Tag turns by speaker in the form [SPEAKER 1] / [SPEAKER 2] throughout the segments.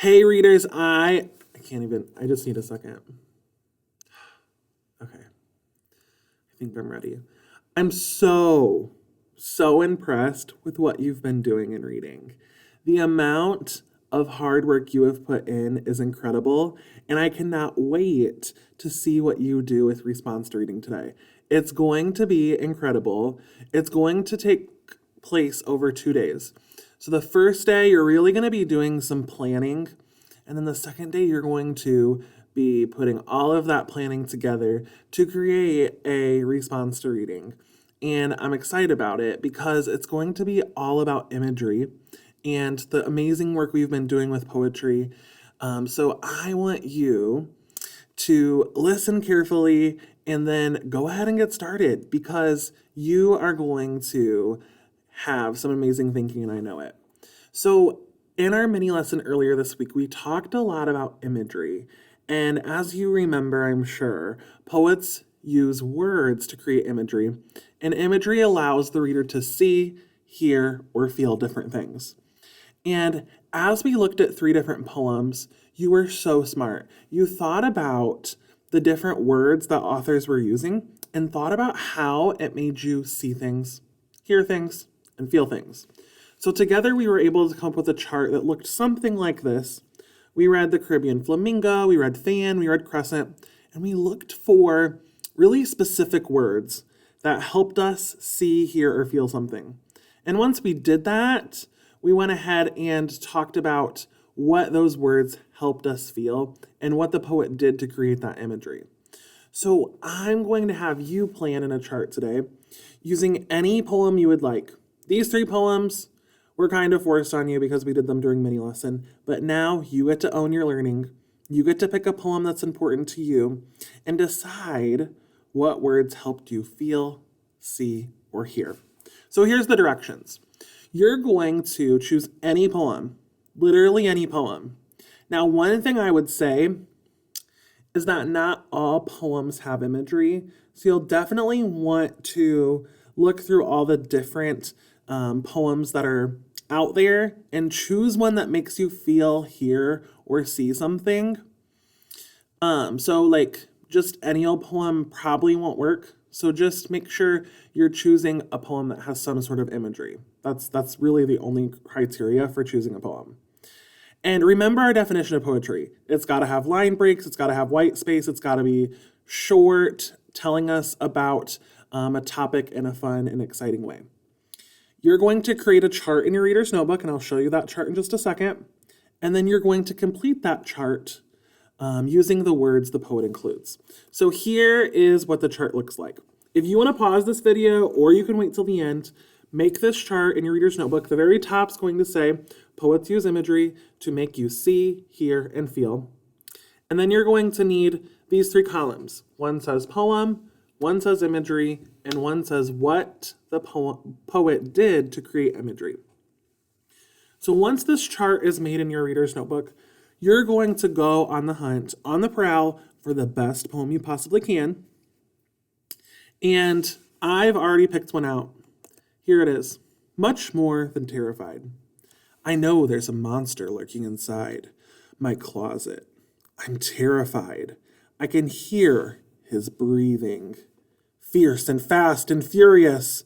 [SPEAKER 1] Hey readers, I can't even, I just need a second. Okay, I think I'm ready. I'm so impressed with what you've been doing in reading. The amount of hard work you have put in is incredible, and I cannot wait to see what you do with response to reading today. It's going to be incredible. It's going to take place over 2 days. So the first day, you're really going to be doing some planning, and then the second day, you're going to be putting all of that planning together to create a response to reading. And I'm excited about it because it's going to be all about imagery and the amazing work we've been doing with poetry. So I want you to listen carefully and then go ahead and get started because you are going to have some amazing thinking, and I know it. So, in our mini lesson earlier this week, we talked a lot about imagery. And as you remember, I'm sure, poets use words to create imagery, and imagery allows the reader to see, hear, or feel different things. And as we looked at 3 different poems, you were so smart. You thought about the different words that authors were using and thought about how it made you see things, hear things, and feel things. So together we were able to come up with a chart that looked something like this. We read the Caribbean flamingo, we read fan, we read crescent, and we looked for really specific words that helped us see, hear, or feel something. And once we did that, we went ahead and talked about what those words helped us feel and what the poet did to create that imagery. So I'm going to have you plan in a chart today using any poem you would like. These 3 poems were kind of forced on you because we did them during mini lesson, but now you get to own your learning. You get to pick a poem that's important to you and decide what words helped you feel, see, or hear. So here's the directions. You're going to choose any poem, literally any poem. Now, one thing I would say is that not all poems have imagery, so you'll definitely want to look through all the different poems that are out there and choose one that makes you feel, hear, or see something. So like just any old poem probably won't work. So just make sure you're choosing a poem that has some sort of imagery. That's really the only criteria for choosing a poem. And remember our definition of poetry. It's got to have line breaks, it's got to have white space, it's got to be short, telling us about a topic in a fun and exciting way. You're going to create a chart in your reader's notebook, and I'll show you that chart in just a second. And then you're going to complete that chart using the words the poet includes. So here is what the chart looks like. If you want to pause this video, or you can wait till the end, make this chart in your reader's notebook. The very top's going to say, poets use imagery to make you see, hear, and feel. And then you're going to need these 3 columns. One says poem, one says imagery, and one says what the poet did to create imagery. So once this chart is made in your reader's notebook, you're going to go on the hunt, on the prowl, for the best poem you possibly can. And I've already picked one out. Here it is. Much more than terrified. I know there's a monster lurking inside my closet. I'm terrified. I can hear his breathing, fierce and fast and furious.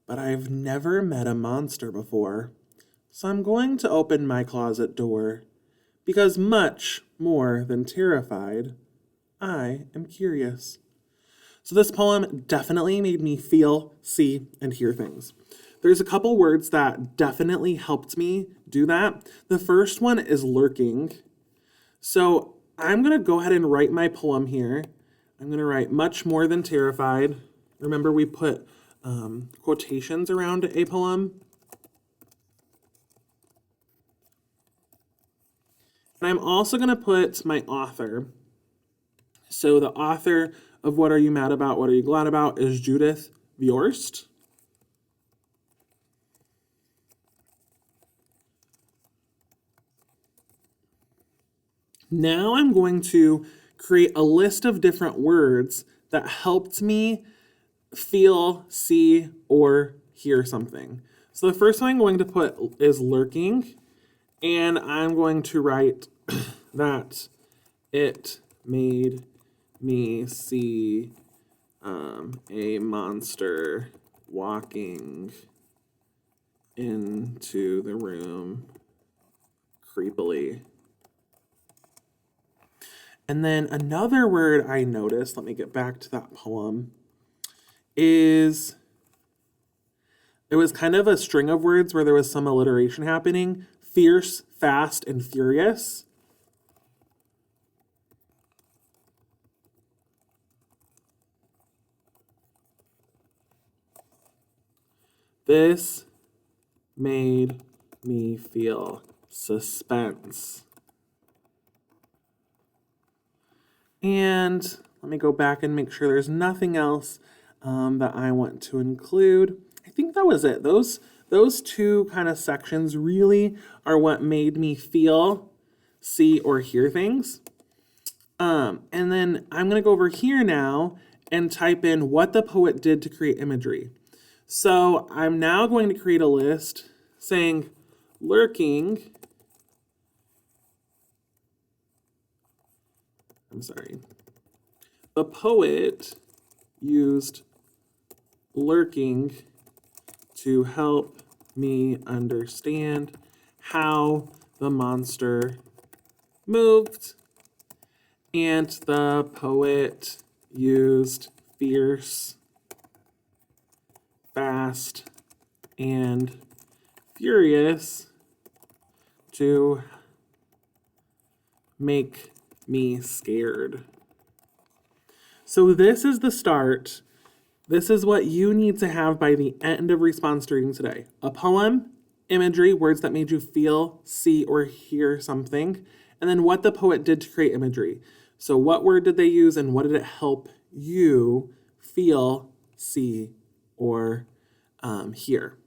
[SPEAKER 1] But I've never met a monster before. So I'm going to open my closet door because much more than terrified, I am curious. So this poem definitely made me feel, see, and hear things. There's a couple words that definitely helped me do that. The first one is lurking. So I'm going to go ahead and write my poem here. I'm going to write much more than terrified. Remember, we put quotations around a poem. And I'm also going to put my author. So the author of What Are You Mad About, What Are You Glad About is Judith Viorst. Now I'm going to create a list of different words that helped me feel, see, or hear something. So the first one I'm going to put is lurking. And I'm going to write that it made me see a monster walking into the room creepily. And then another word I noticed, let me get back to that poem, is it was kind of a string of words where there was some alliteration happening. Fierce, fast, and furious. This made me feel suspense. And let me go back and make sure there's nothing else that I want to include. I think that was it. Those two kind of sections really are what made me feel, see, or hear things. And then I'm going to go over here now and type in what the poet did to create imagery. So I'm now going to create a list saying lurking. The poet used lurking to help me understand how the monster moved, and the poet used fierce, fast, and furious to make me scared. So this is the start. This is what you need to have by the end of response to reading today. A poem, imagery, words that made you feel, see, or hear something, and then what the poet did to create imagery. So what word did they use and what did it help you feel, see, or hear?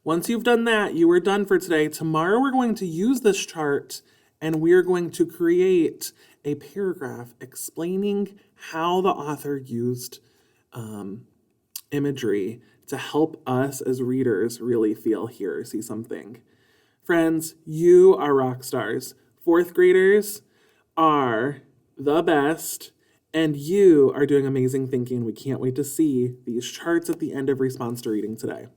[SPEAKER 1] Once you've done that, you are done for today. Tomorrow we're going to use this chart and we're going to create a paragraph explaining how the author used imagery to help us as readers really feel, hear, or see something. Friends, you are rock stars. Fourth graders are the best, and you are doing amazing thinking. We can't wait to see these charts at the end of response to reading today.